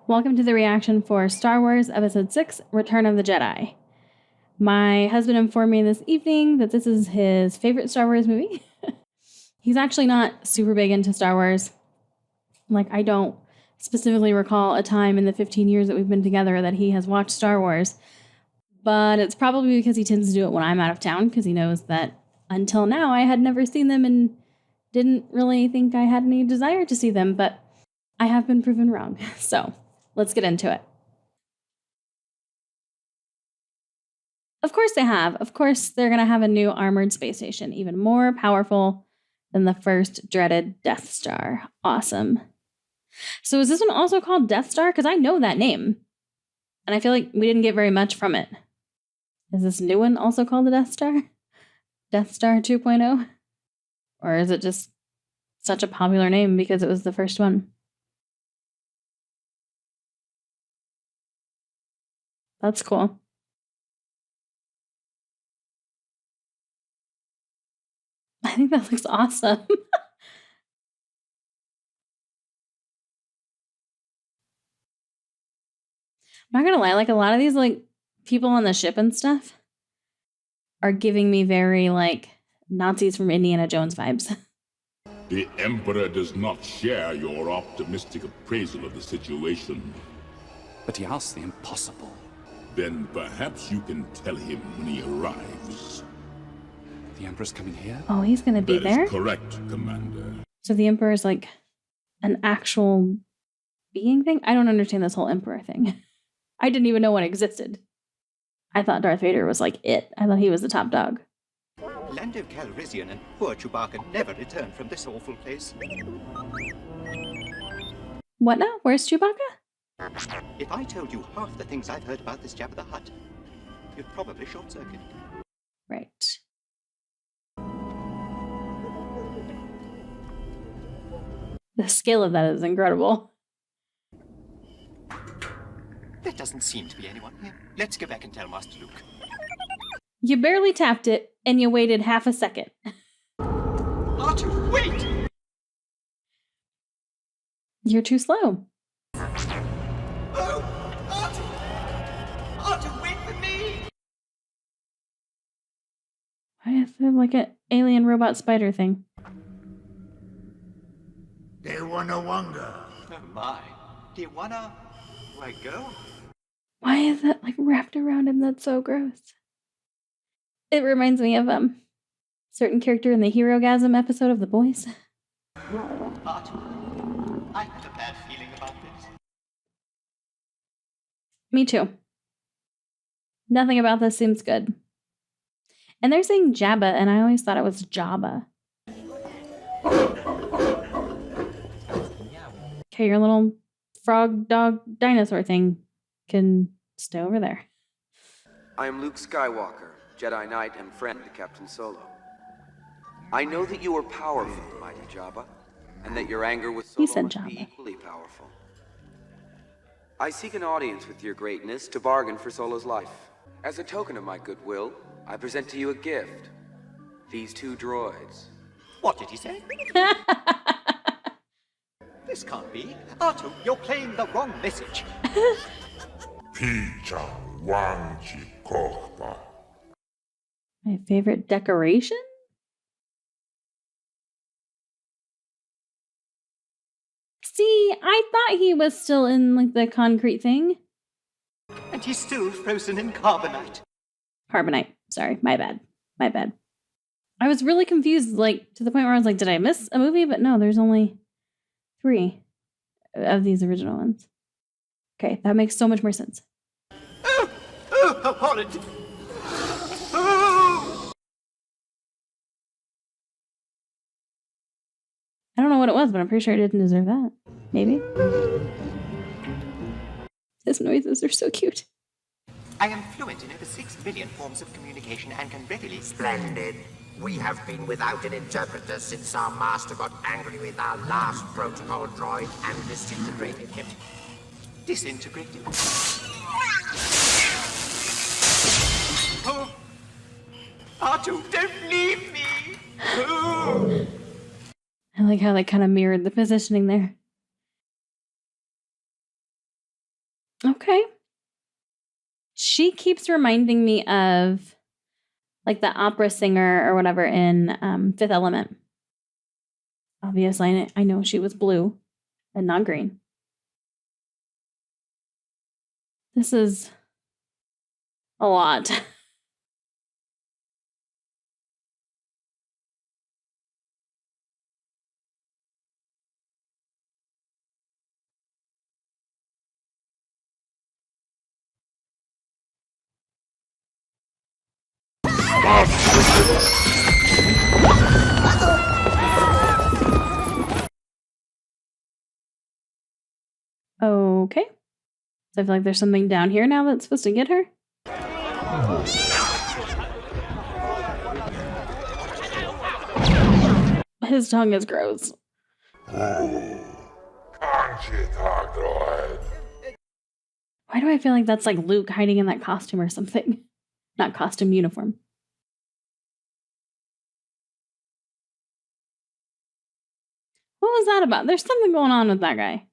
Welcome to the reaction for Star Wars Episode 6, Return of the Jedi. My husband informed me this evening that this is his favorite Star Wars movie. He's actually not super big into Star Wars. Like, I don't specifically recall a time in the 15 years that we've been together that he has watched Star Wars. But it's probably because he tends to do it when I'm out of town, because he knows that until now I had never seen them and didn't really think I had any desire to see them. But I have been proven wrong. So let's get into it. Of course they have. Of course they're going to have a new armored space station, even more powerful than the first dreaded Death Star. Awesome. So is this one also called Death Star? Because I know that name. And I feel like we didn't get very much from it. Is this new one also called the Death Star? Death Star 2.0? Or is it just such a popular name because it was the first one? That's cool. I think that looks awesome. I'm not gonna lie, like a lot of these like people on the ship and stuff are giving me very like Nazis from Indiana Jones vibes. The Emperor does not share your optimistic appraisal of the situation. But he asks the impossible. Then perhaps you can tell him when he arrives. The Emperor's coming here? Oh, he's gonna be there? That is correct, Commander. So the Emperor is like an actual being thing? I don't understand this whole Emperor thing. I didn't even know one existed. I thought Darth Vader was like it. I thought he was the top dog. Lando Calrissian and poor Chewbacca never returned from this awful place. What now? Where's Chewbacca? If I told you half the things I've heard about this Jabba the Hutt, you'd probably short-circuit. Right. The scale of that is incredible. There doesn't seem to be anyone here. Let's go back and tell Master Luke. You barely tapped it, and you waited half a second. R2, wait! You're too slow. Oh, R2! R2, wait for me! Why is there like an alien robot spider thing? They wanna wonder. Oh my. Do you wanna... where I go? Why is that like wrapped around him? That's so gross. It reminds me of certain character in the Hero-gasm episode of The Boys. R2, I had a bad feeling about this. Me too. Nothing about this seems good. And they're saying Jabba, and I always thought it was Jabba. Okay, your little frog, dog, dinosaur thing can stay over there. I am Luke Skywalker, Jedi Knight and friend to Captain Solo. I know that you are powerful, mighty Jabba, and that your anger with He Solo said must be Jabba. equally powerful. I seek an audience with your greatness to bargain for Solo's life. As a token of my goodwill, I present to you a gift. These two droids. What did he say? This can't be. R2, you're playing the wrong message. My favorite decoration? See, I thought he was still in like the concrete thing. And he's still frozen in carbonite. Carbonite. Sorry, my bad. My bad. I was really confused, like, to the point where I was like, did I miss a movie? But no, there's only 3 of these original ones. Okay, that makes so much more sense. Oh, how horrid. Oh! I don't know what it was, but I'm pretty sure I didn't deserve that. Maybe. His noises are so cute. I am fluent in over 6 million forms of communication and can readily... Splendid. We have been without an interpreter since our master got angry with our last protocol droid and disintegrated him. Disintegrated? Oh! R2, don't leave me! Oh! I like how they kind of mirrored the positioning there. Okay. She keeps reminding me of like the opera singer or whatever in Fifth Element. Obviously, I know she was blue and not green. This is a lot. Okay. So I feel like there's something down here now that's supposed to get her. His tongue is gross. Why do I feel like that's like Luke hiding in that costume or something? Not costume, uniform. What was that about? There's something going on with that guy.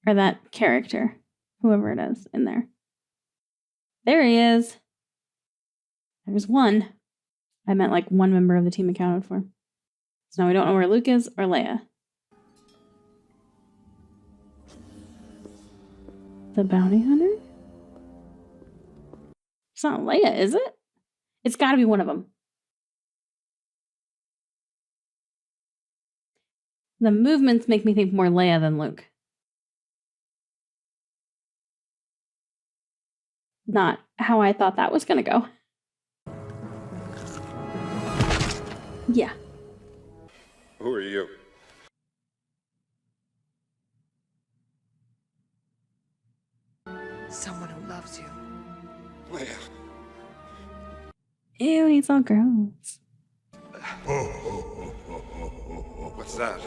Or that character. Whoever it is in there. There he is. There's one. I meant like one member of the team accounted for. So now we don't know where Luke is or Leia. The bounty hunter? It's not Leia, is it? It's got to be one of them. The movements make me think more Leia than Luke. Not how I thought that was going to go. Yeah. Who are you? Someone who loves you. Leia. Ew, he's all gross. What's that?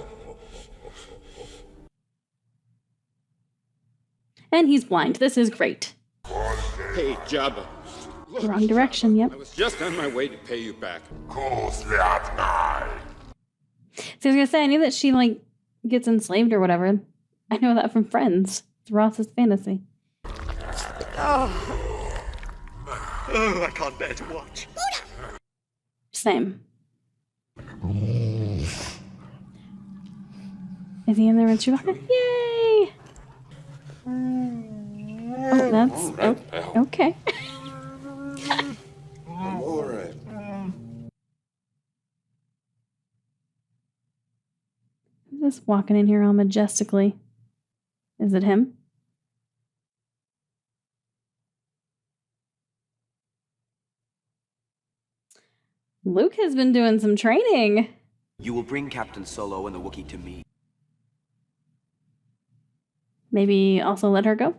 And he's blind. This is great. Hey, Jabba. Look, Wrong direction, yep. I was just on my way to pay you back. So I was gonna say, I knew that she like gets enslaved or whatever. I know that from Friends. It's Ross's fantasy. Oh, I can't bear to watch. Same. Is he in there with Chewbacca? Yay! Oh, that's okay. I'm all right. Who's just walking in here all majestically? Is it him? Luke has been doing some training. You will bring Captain Solo and the Wookiee to me. Maybe also let her go?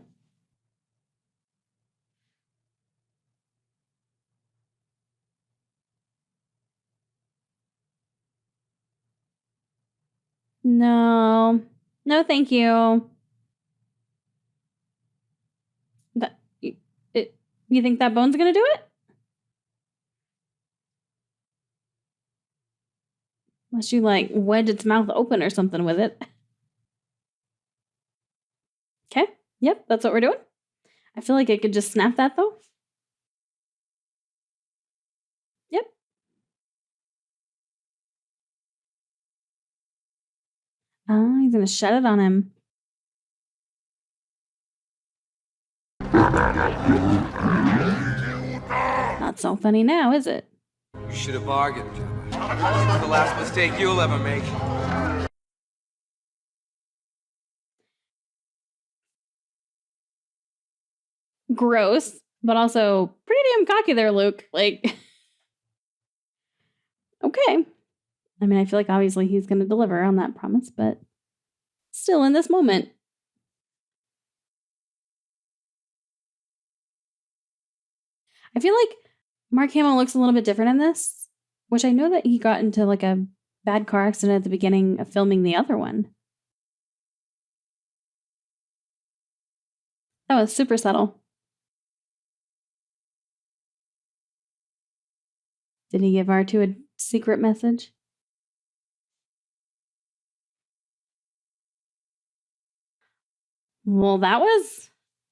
No. No, thank you. You think that bone's gonna do it? Unless you like wedge its mouth open or something with it. Okay. Yep, that's what we're doing. I feel like I could just snap that though. Yep. Oh, he's gonna shut it on him. Not so funny now, is it? You should have bargained, Jabba. This is the last mistake you'll ever make. Gross, but also pretty damn cocky there, Luke. Like, okay. I mean, I feel like obviously he's going to deliver on that promise, but still in this moment. I feel like Mark Hamill looks a little bit different in this, which I know that he got into like a bad car accident at the beginning of filming the other one. That was super subtle. Did he give R2 a secret message? Well, that was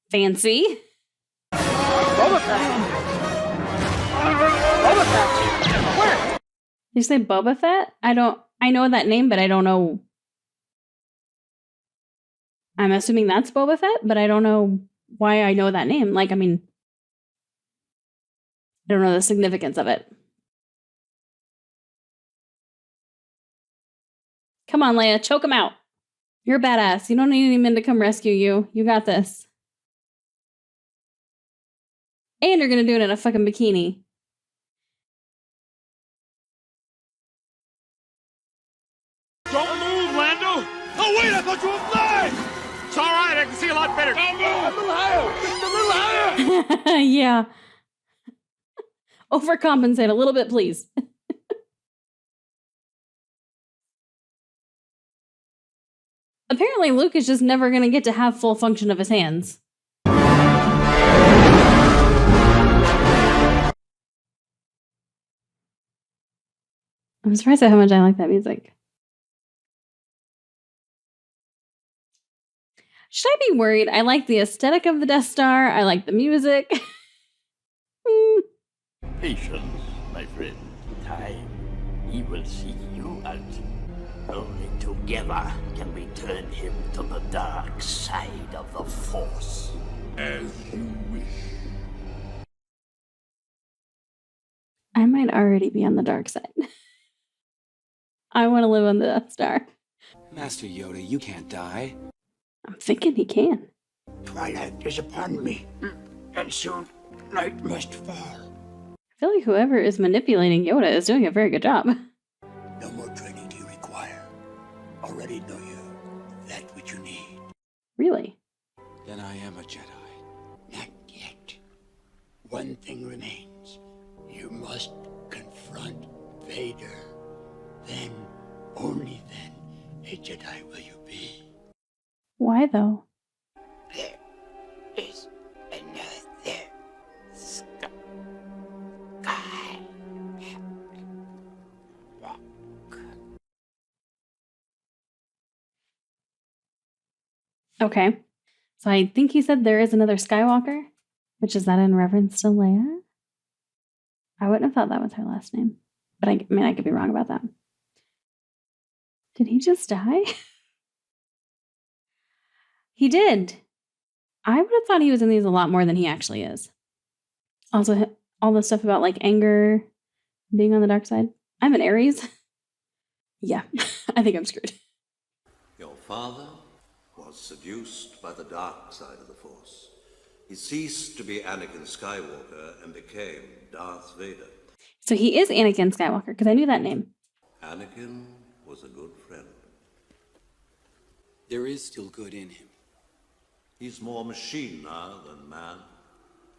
Fancy. Boba Fett. Boba Fett. Where? Did you say Boba Fett? I know that name, but I don't know. I'm assuming that's Boba Fett, but I don't know why I know that name. Like, I mean, I don't know the significance of it. Come on, Leia, choke him out. You're a badass. You don't need any men to come rescue you. You got this. And you're gonna do it in a fucking bikini. Don't move, Lando! Oh, wait, I thought you were flying! It's all right, I can see a lot better. Don't move! A little higher! Just a little higher! Yeah. Overcompensate a little bit, please. Apparently, Luke is just never going to get to have full function of his hands. I'm surprised at how much I like that music. Should I be worried? I like the aesthetic of the Death Star. I like the music. Patience, my friend. Time. He will seek you out. Only together can we turn him to the dark side of the Force. As you wish. I might already be on the dark side. I want to live on the Death Star. Master Yoda, you can't die. I'm thinking he can. Twilight is upon me, and soon night must fall. I feel like whoever is manipulating Yoda is doing a very good job. No more training do you require. Already know you that which you need. Really? Then I am a Jedi. Not yet. One thing remains. You must confront Vader. Then, only then, a Jedi will you be. Why though? There is another sky. Okay. So I think he said there is another Skywalker, which is that in reference to Leia? I wouldn't have thought that was her last name. But I mean, I could be wrong about that. Did he just die? He did. I would have thought he was in these a lot more than he actually is. Also, all the stuff about like anger, being on the dark side. I'm an Aries. Yeah, I think I'm screwed. Your father was seduced by the dark side of the Force. He ceased to be Anakin Skywalker and became Darth Vader. So he is Anakin Skywalker, because I knew that name. Anakin was a good friend. There is still good in him. He's more machine now than man,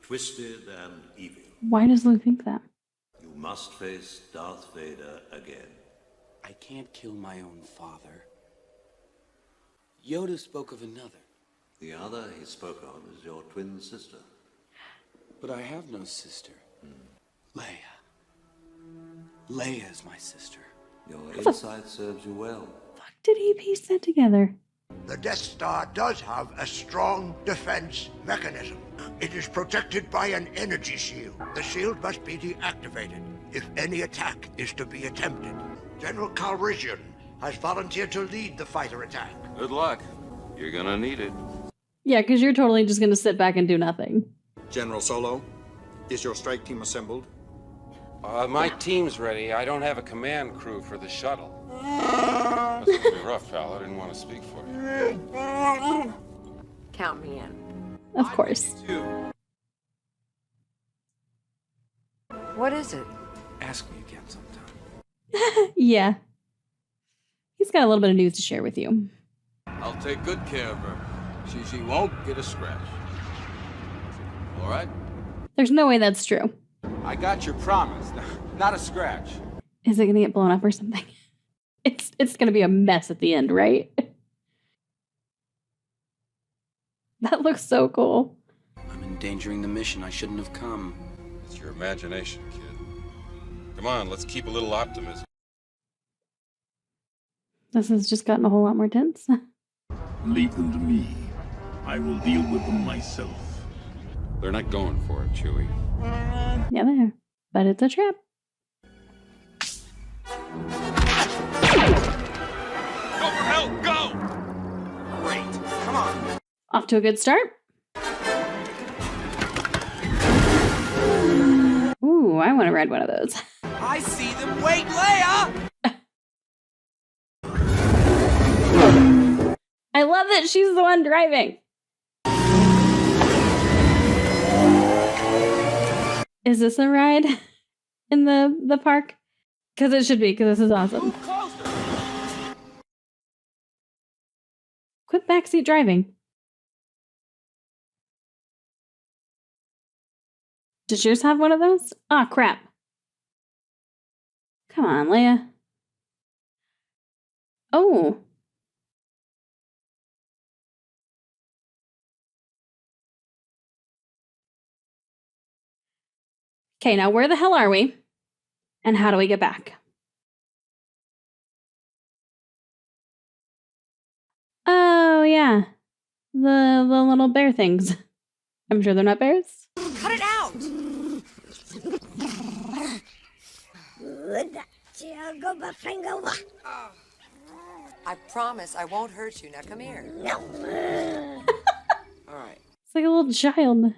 twisted and evil. Why does Luke think that? You must face Darth Vader again. I can't kill my own father. Yoda spoke of another. The other he spoke of is your twin sister. But I have no sister. Leia. Leia is my sister. Your insight serves you well. Fuck did he piece that together? The Death Star does have a strong defense mechanism. It is protected by an energy shield. The shield must be deactivated if any attack is to be attempted. General Calrissian has volunteered to lead the fighter attack. Good luck. You're gonna need it. Yeah, because you're totally just going to sit back and do nothing. General Solo, is your strike team assembled? My team's ready. I don't have a command crew for the shuttle. That's gonna be rough, pal. I didn't want to speak for you. Count me in. Of course. What is it? Ask me again sometime. Yeah. He's got a little bit of news to share with you. I'll take good care of her. She won't get a scratch. All right? There's no way that's true. I got your promise. Not a scratch. Is it going to get blown up or something? It's going to be a mess at the end, right? That looks so cool. I'm endangering the mission. I shouldn't have come. It's your imagination, kid. Come on, let's keep a little optimism. This has just gotten a whole lot more tense. Leave them to me. I will deal with them myself. They're not going for it, Chewie. Yeah, they are. But it's a trap. Go for help, go! Great. Come on. Off to a good start. Ooh, I want to ride one of those. I see them. Wait, Leia! I love that she's the one driving. Is this a ride in the park? Because it should be, because this is awesome. Quit backseat driving. Does yours have one of those? Aw, crap. Come on, Leia. Oh. Okay, now where the hell are we? And how do we get back? Oh, yeah. The little bear things. I'm sure they're not bears. Cut it out! I promise I won't hurt you. Now come here. All right. It's like a little child.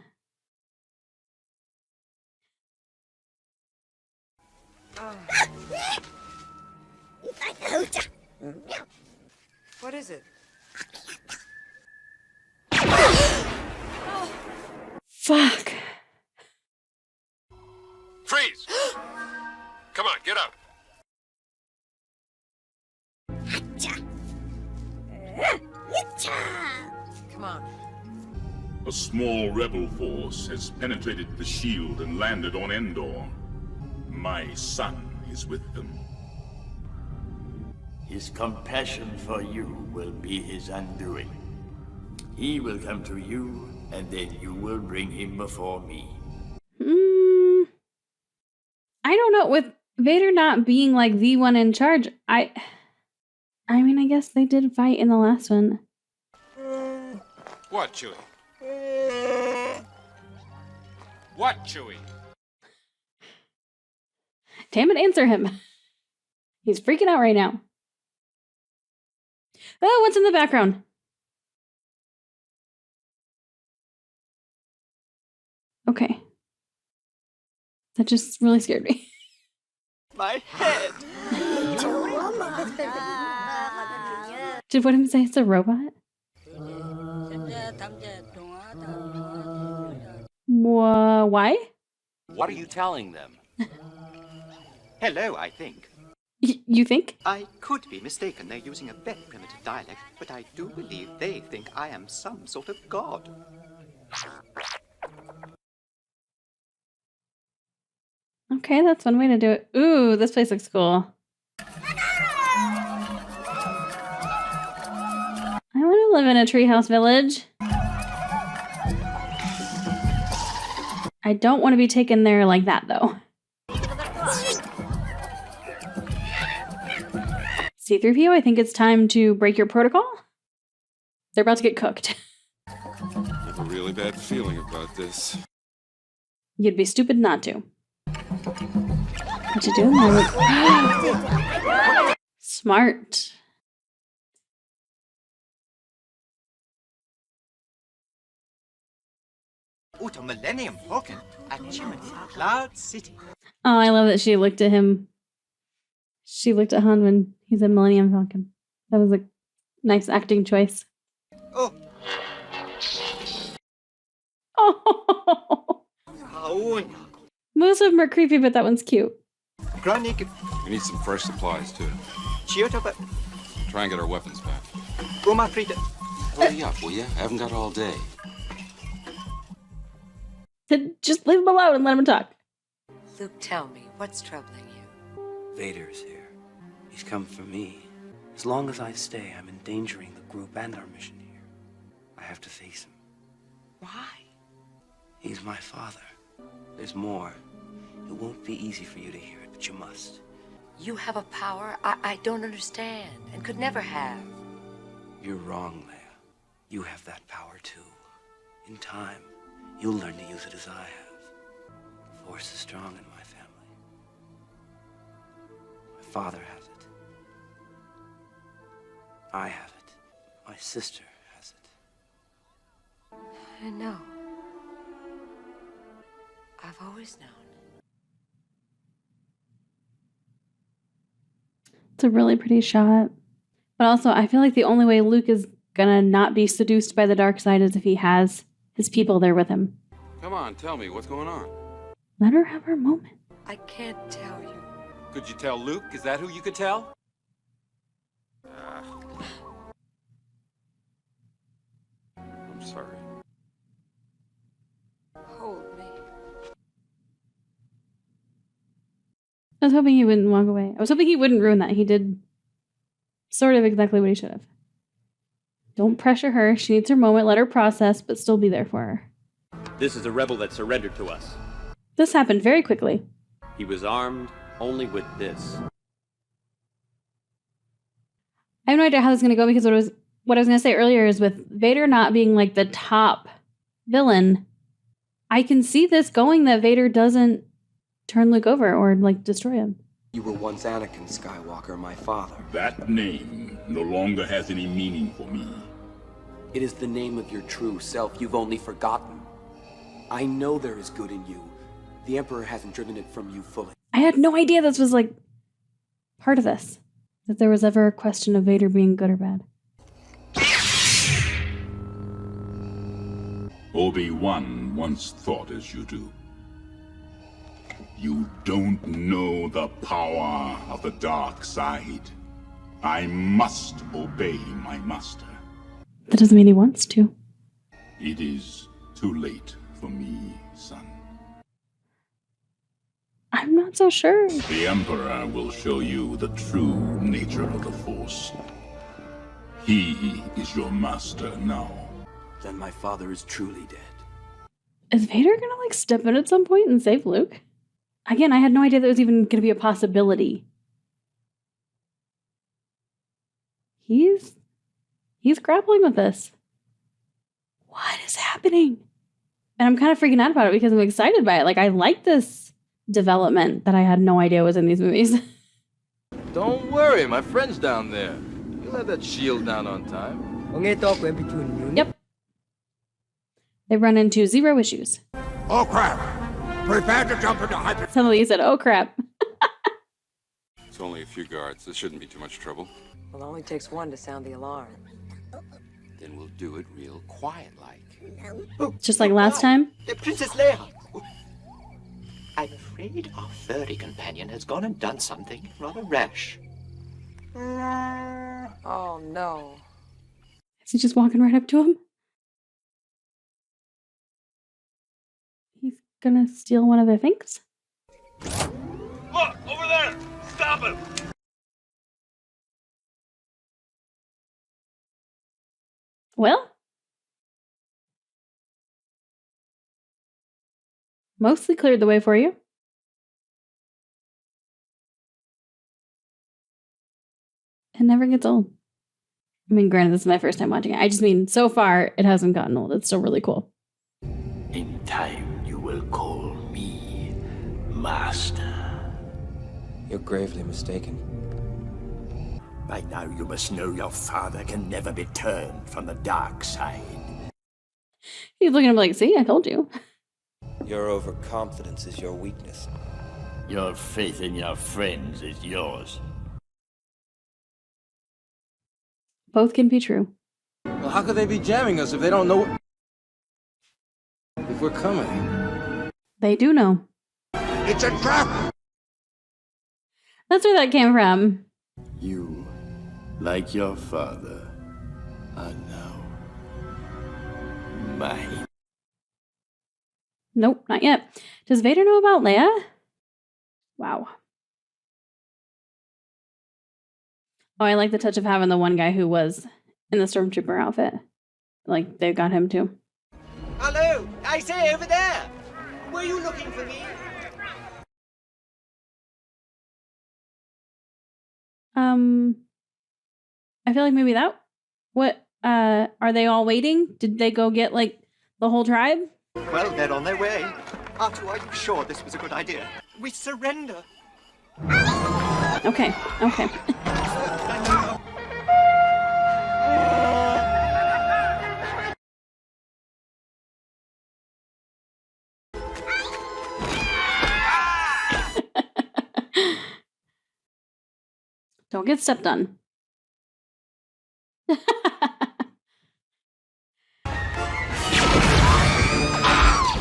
What is it? Fuck. Freeze! Come on, get up. Come on. A small rebel force has penetrated the shield and landed on Endor. My son is with them. His compassion for you will be his undoing. He will come to you, and then you will bring him before me. I don't know. With Vader not being like the one in charge, I mean, I guess they did fight in the last one. What, Chewie? What, Chewie? Damn it, answer him. He's freaking out right now. Oh, what's in the background? Okay. That just really scared me. My head! Did what him say it's a robot? Why? What are you telling them? Hello, I think. You think? I could be mistaken. They're using a very primitive dialect, but I do believe they think I am some sort of god. Okay, that's one way to do it. Ooh, this place looks cool. I want to live in a treehouse village. I don't want to be taken there like that, though. C-3PO, I think it's time to break your protocol. They're about to get cooked. I have a really bad feeling about this. You'd be stupid not to. What you doing? Smart. Uto Millennium Falcon at Chimney Cloud City. Oh, I love that she looked at him. She looked at Han when he said Millennium Falcon. That was a nice acting choice. Oh. Oh. Most of them are creepy, but that one's cute. We need some fresh supplies, too. Try and get our weapons back. Hurry up, will ya? I haven't got all day. Just leave him alone and let him talk. Luke, tell me, what's troubling you? Vader's here. He's come for me. As long as I stay, I'm endangering the group and our mission here. I have to face him. Why? He's my father. There's more. It won't be easy for you to hear it, but you must. You have a power I don't understand and could never have. You're wrong, Leia. You have that power too. In time, you'll learn to use it as I have. The Force is strong in my family. My father has it. I have it. My sister has it. I know. I've always known. It's a really pretty shot. But also, I feel like the only way Luke is gonna not be seduced by the dark side is if he has his people there with him. Come on, tell me, what's going on? Let her have her moment. I can't tell you. Could you tell Luke? Is that who you could tell? I'm sorry. Hold me. I was hoping he wouldn't walk away. I was hoping he wouldn't ruin that. He did sort of exactly what he should have. Don't pressure her. She needs her moment. Let her process, but still be there for her. This is a rebel that surrendered to us. This happened very quickly. He was armed only with this. I have no idea how this is going to go because what I was going to say earlier is with Vader not being like the top villain, I can see this going that Vader doesn't turn Luke over or like destroy him. You were once Anakin Skywalker, my father. That name no longer has any meaning for me. It is the name of your true self you've only forgotten. I know there is good in you. The Emperor hasn't driven it from you fully. I had no idea this was like part of this. That there was ever a question of Vader being good or bad. Obi-Wan once thought as you do. You don't know the power of the dark side. I must obey my master. That doesn't mean he wants to. It is too late for me, son. I'm not so sure. The Emperor will show you the true nature of the Force. He is your master now. Then my father is truly dead. Is Vader gonna like step in at some point and save Luke? Again, I had no idea that was even gonna be a possibility. He's grappling with this. What is happening? And I'm kind of freaking out about it because I'm excited by it. Like, I like this development that I had no idea was in these movies. Don't worry, my friend's down there. You'll have that shield down on time. Yep. They run into zero issues. Oh crap! Prepare to jump into hyper. Some of you said, oh crap. It's only a few guards. This shouldn't be too much trouble. Well, it only takes one to sound the alarm. Then we'll do it real quiet-like. Just like last time. Princess Leia! I'm afraid our furry companion has gone and done something rather rash. Oh, no. Is he just walking right up to him? He's gonna steal one of their things? Look, over there! Stop him! Well, mostly cleared the way for you. It never gets old. I mean, granted, this is my first time watching it. I just mean, so far, it hasn't gotten old. It's still really cool. In time, you will call me Master. You're gravely mistaken. By now, you must know your father can never be turned from the dark side. He's looking at him like, see, I told you. Your overconfidence is your weakness. Your faith in your friends is yours. Both can be true. Well, how could they be jamming us if they don't know if we're coming? They do know. It's a trap! That's where that came from. You, like your father, are now mine. Nope, not yet. Does Vader know about Leia? Wow. Oh, I like the touch of having the one guy who was in the Stormtrooper outfit. Like, they got him too. Hello! I say, over there! Were you looking for me? I feel like maybe that... What Are they all waiting? Did they go get, like, the whole tribe? Well, they're on their way. Artu, are you sure this was a good idea? We surrender. Okay, okay. Don't get stepped on.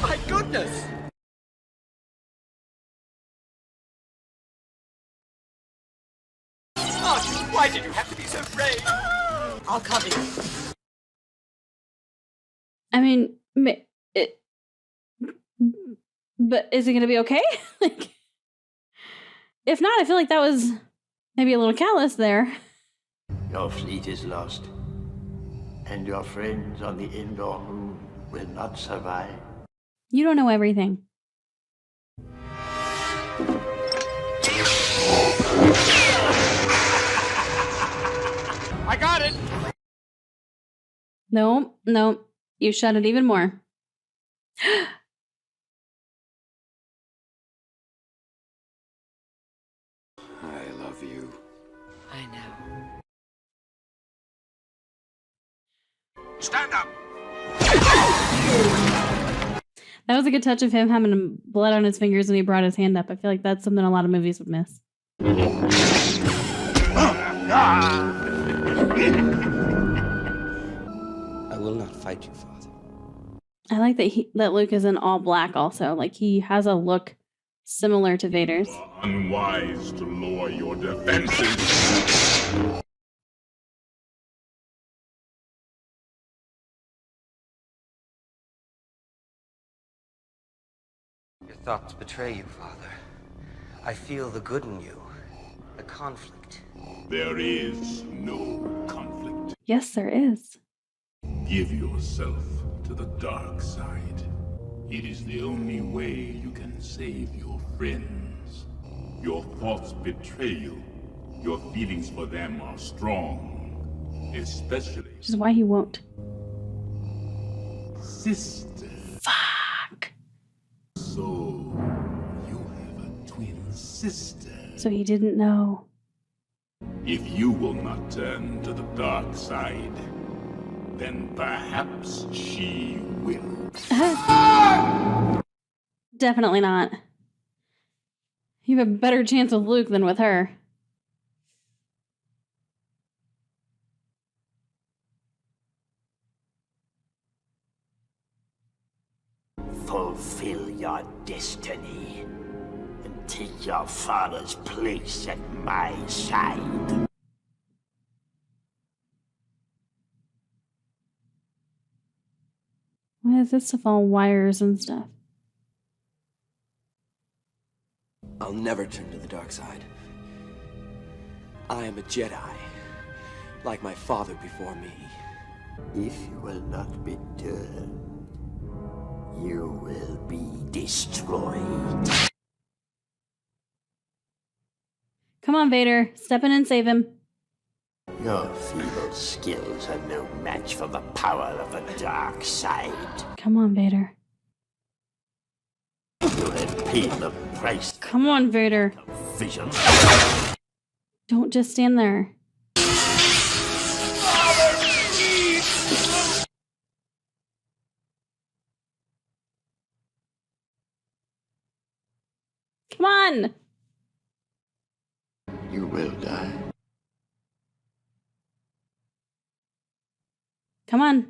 My goodness! Artu, why did you have to be so brave? I'll cover you. I mean, but is it going to be okay? Like, if not, I feel like that was maybe a little callous there. Your fleet is lost, and your friends on the indoor moon will not survive. You don't know everything. I got it! No, no. You shut it even more. I love you. I know. Stand up! That was a good touch of him having blood on his fingers when he brought his hand up. I feel like that's something a lot of movies would miss. I will not fight you, Father. I like that Luke is in all black also. Like, he has a look similar to Vader's. Unwise to lower your defenses. Your thoughts betray you, Father. I feel the good in you. The conflict. There is no conflict. Yes, there is. Give yourself to the dark side. It is the only way you can save your friends. Your thoughts betray you. Your feelings for them are strong. Especially... Which is why he won't. Sister. Fuck. So, you have a twin sister. So he didn't know. If you will not turn to the dark side, then perhaps she will. Definitely not. You have a better chance with Luke than with her. Fulfill your destiny and take your father's place at my side. Why is this stuff all wires and stuff? I'll never turn to the dark side. I am a Jedi, like my father before me. If you will not be turned, you will be destroyed. Come on, Vader. Step in and save him. Your feeble skills are no match for the power of the dark side. Come on, Vader. You have paid the price. Come on, Vader. Vision. Don't just stand there. Come on. You will die. Come on.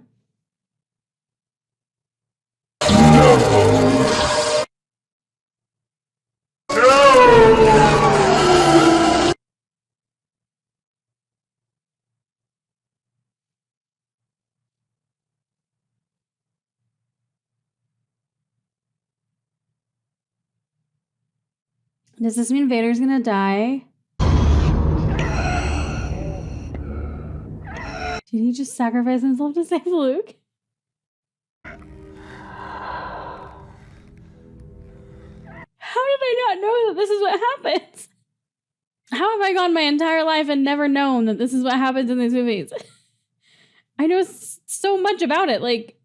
Does this mean Vader's gonna die? Did he just sacrifice himself to save Luke? How did I not know that this is what happens? How have I gone my entire life and never known that this is what happens in these movies? I know so much about it. Like,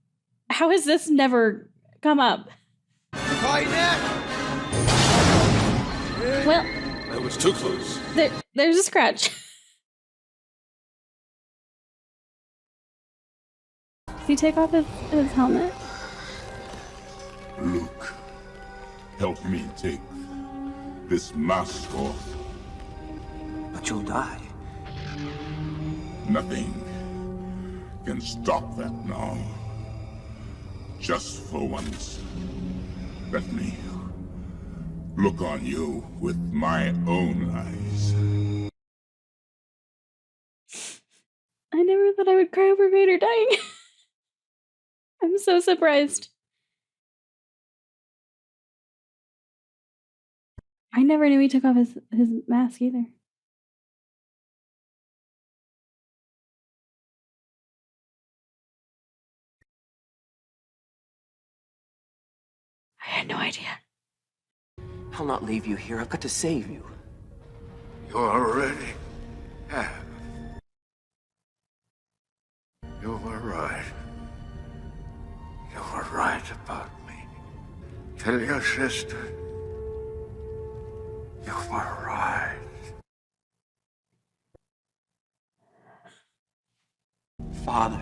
how has this never come up? Well, That was too close. there's a scratch. Does he take off his helmet? Luke, help me take this mask off. But you'll die. Nothing can stop that now. Just for once, let me look on you with my own eyes. I never thought I would cry over Vader dying. I'm so surprised. I never knew he took off his mask either. I had no idea. I'll not leave you here. I've got to save you. You already have. You were right. You were right about me. Tell your sister. You were right. Father.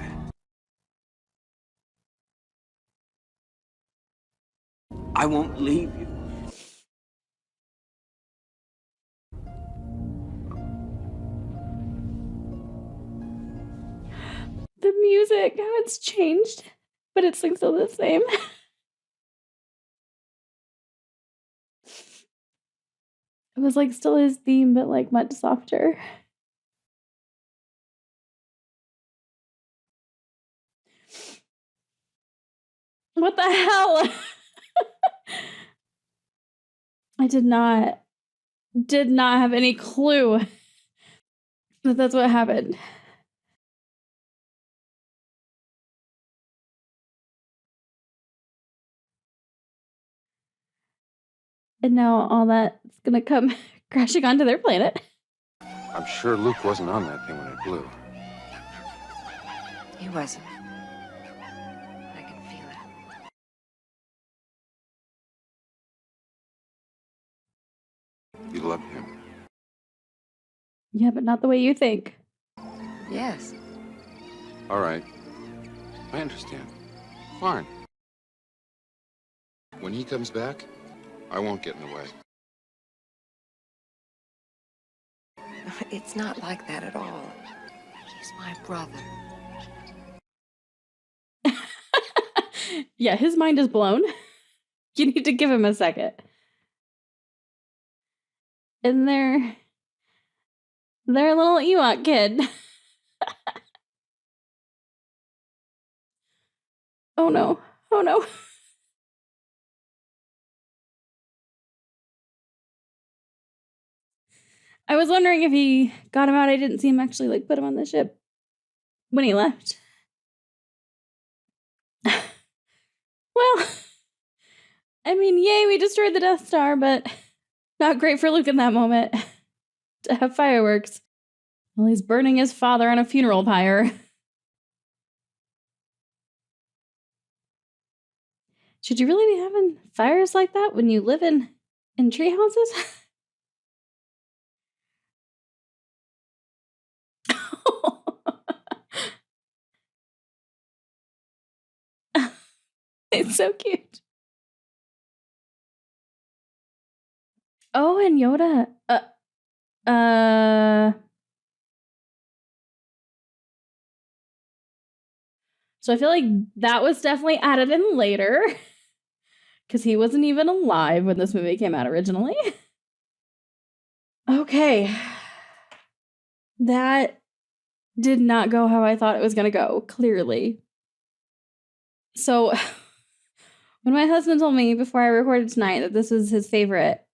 I won't leave you. The music, how it's changed, but it's like still the same. It was like still his theme, but like much softer. What the hell? I did not have any clue that that's what happened. And now all that's gonna come crashing onto their planet. I'm sure Luke wasn't on that thing when it blew. He wasn't. I can feel it. You loved him. Yeah, but not the way you think. Yes. All right. I understand. Fine. When he comes back, I won't get in the way. It's not like that at all. He's my brother. Yeah, his mind is blown. You need to give him a second. And they're a little Ewok kid. Oh no. Oh no. I was wondering if he got him out. I didn't see him actually like put him on the ship when he left. Well, I mean, yay, we destroyed the Death Star, but not great for Luke in that moment to have fireworks while he's burning his father on a funeral pyre. Should you really be having fires like that when you live in tree houses? It's so cute. Oh, and Yoda. So I feel like that was definitely added in later. Because he wasn't even alive when this movie came out originally. Okay. That did not go how I thought it was going to go, clearly. So when my husband told me before I recorded tonight that this was his favorite,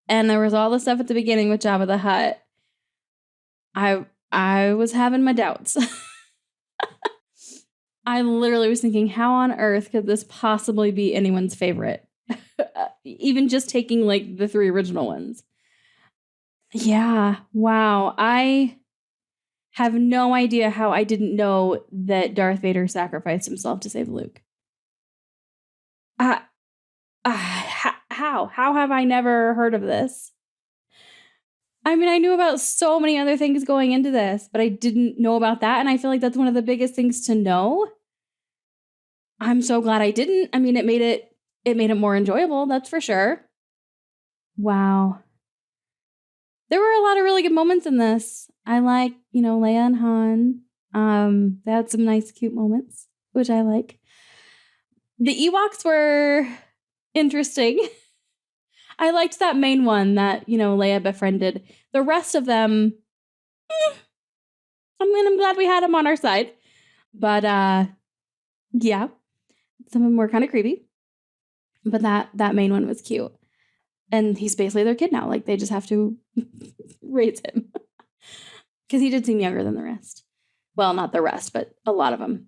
and there was all the stuff at the beginning with Jabba the Hutt, I was having my doubts. I literally was thinking, how on earth could this possibly be anyone's favorite? Even just taking like the 3 original ones. Yeah, wow. I have no idea how I didn't know that Darth Vader sacrificed himself to save Luke. How? How have I never heard of this? I mean, I knew about so many other things going into this, but I didn't know about that. And I feel like that's one of the biggest things to know. I'm so glad I didn't. I mean, it made it more enjoyable, that's for sure. Wow. There were a lot of really good moments in this. I like, Leia and Han. They had some nice, cute moments, which I like. The Ewoks were interesting. I liked that main one that, Leia befriended. The rest of them, I'm glad we had them on our side. But, yeah, some of them were kind of creepy. But that main one was cute. And he's basically their kid now. Like, they just have to raise him. Because he did seem younger than the rest. Well, not the rest, but a lot of them.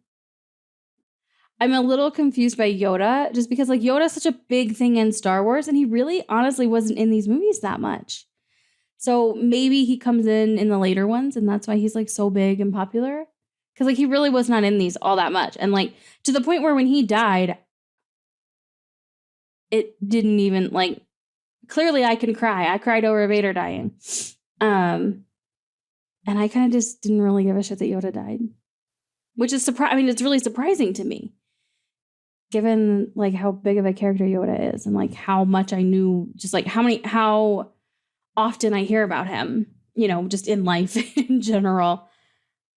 I'm a little confused by Yoda, just because, like, Yoda's such a big thing in Star Wars, and he really, honestly, wasn't in these movies that much. So maybe he comes in the later ones, and that's why he's, like, so big and popular. Because, like, he really was not in these all that much. And, like, to the point where when he died, it didn't even, like, clearly I can cry. I cried over Vader dying. And I kind of just didn't really give a shit that Yoda died. Which is surprising. I mean, it's really surprising to me. Given, like, how big of a character Yoda is and, like, how much I knew, just, like, how often I hear about him, just in life in general.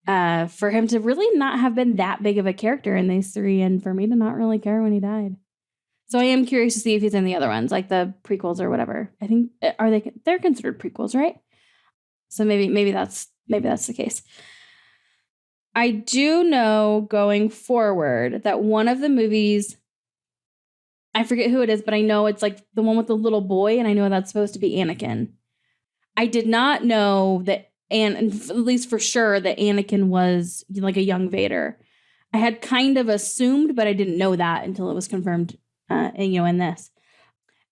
For him to really not have been that big of a character in these three, and for me to not really care when he died. So I am curious to see if he's in the other ones, like the prequels or whatever. I think, they're considered prequels, right? So maybe that's the case. I do know going forward that one of the movies, I forget who it is, but I know it's like the one with the little boy, and I know that's supposed to be Anakin. I did not know that, and at least for sure, that Anakin was like a young Vader. I had kind of assumed, but I didn't know that until it was confirmed, in this.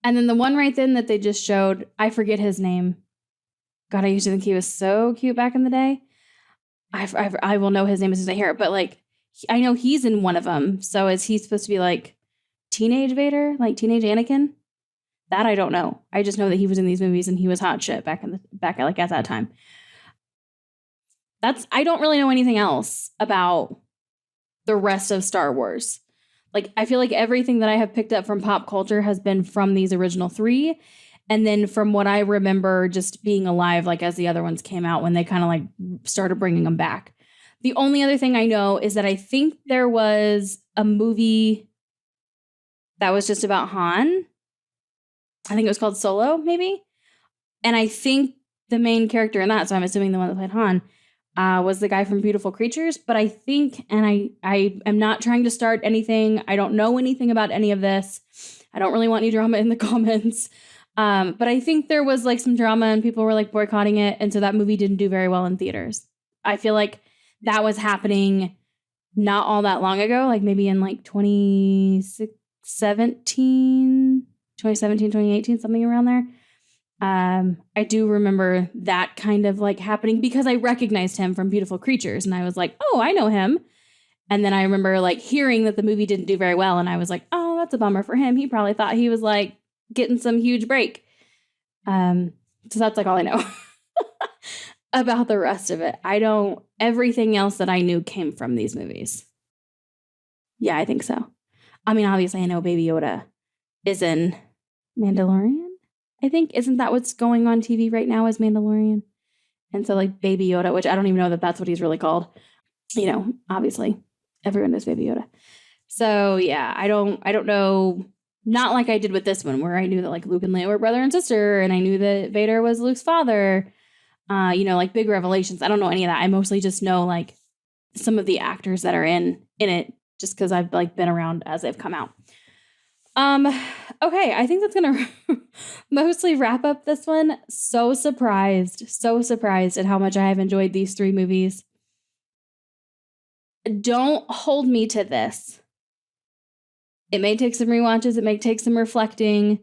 And then the one right then that they just showed, I forget his name. God, I used to think he was so cute back in the day. I will know his name as soon as I hear it, but, like, I know he's in one of them. So is he supposed to be, like, teenage Vader, like teenage Anakin? That I don't know. I just know that he was in these movies and he was hot shit back at that time. I don't really know anything else about the rest of Star Wars. Like, I feel like everything that I have picked up from pop culture has been from these original three. And then from what I remember just being alive, like, as the other ones came out, when they kind of, like, started bringing them back. The only other thing I know is that I think there was a movie that was just about Han. I think it was called Solo, maybe. And I think the main character in that, so I'm assuming the one that played Han, was the guy from Beautiful Creatures. But I think, and I am not trying to start anything. I don't know anything about any of this. I don't really want any drama in the comments. But I think there was, like, some drama and people were, like, boycotting it. And so that movie didn't do very well in theaters. I feel like that was happening not all that long ago, like maybe in, like, 2018, something around there. I do remember that kind of, like, happening because I recognized him from Beautiful Creatures. And I was like, oh, I know him. And then I remember, like, hearing that the movie didn't do very well. And I was like, oh, that's a bummer for him. He probably thought he was, like, getting some huge break. So that's, like, all I know about the rest of it. Everything else that I knew came from these movies. Yeah, I think so. I mean, obviously I know Baby Yoda is in Mandalorian. I think, isn't that what's going on TV right now, is Mandalorian? And so, like, Baby Yoda, which I don't even know that that's what he's really called. Obviously everyone knows Baby Yoda. So yeah, I don't know. Not like I did with this one, where I knew that, like, Luke and Leia were brother and sister, and I knew that Vader was Luke's father. Like, big revelations. I don't know any of that. I mostly just know, like, some of the actors that are in it, just because I've, like, been around as they've come out. Okay, I think that's gonna mostly wrap up this one. So surprised at how much I have enjoyed these three movies. Don't hold me to this. It may take some rewatches. It may take some reflecting.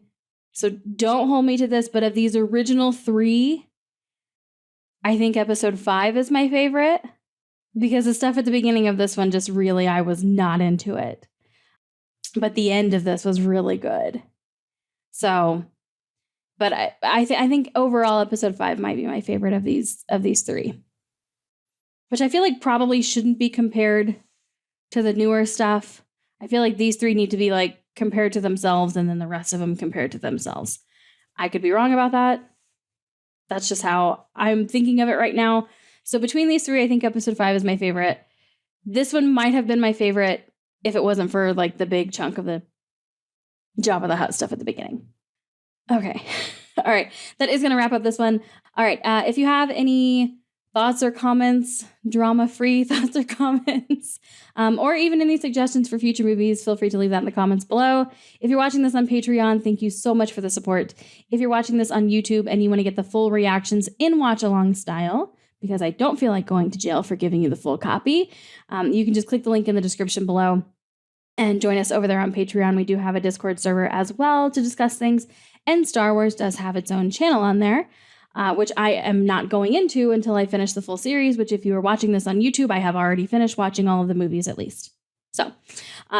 So don't hold me to this. But of these original three, I think episode 5 is my favorite because the stuff at the beginning of this one just really, I was not into it. But the end of this was really good. So, but I think overall episode 5 might be my favorite of these 3. Which I feel like probably shouldn't be compared to the newer stuff. I feel like these 3 need to be like compared to themselves and then the rest of them compared to themselves. I could be wrong about that. That's just how I'm thinking of it right now. So between these 3, I think episode 5 is my favorite. This one might have been my favorite if it wasn't for like the big chunk of the Jabba the Hutt stuff at the beginning. Okay. All right. That is going to wrap up this one. All right. If you have any thoughts or comments, drama-free thoughts or comments, or even any suggestions for future movies, feel free to leave that in the comments below. If you're watching this on Patreon, thank you so much for the support. If you're watching this on YouTube and you want to get the full reactions in watch-along style, because I don't feel like going to jail for giving you the full copy, you can just click the link in the description below and join us over there on Patreon. We do have a Discord server as well to discuss things, and Star Wars does have its own channel on there, which I am not going into until I finish the full series, which if you are watching this on YouTube, I have already finished watching all of the movies at least. So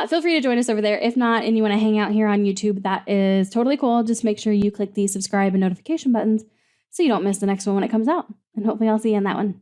feel free to join us over there. If not, and you want to hang out here on YouTube, that is totally cool. Just make sure you click the subscribe and notification buttons so you don't miss the next one when it comes out. And hopefully I'll see you in that one.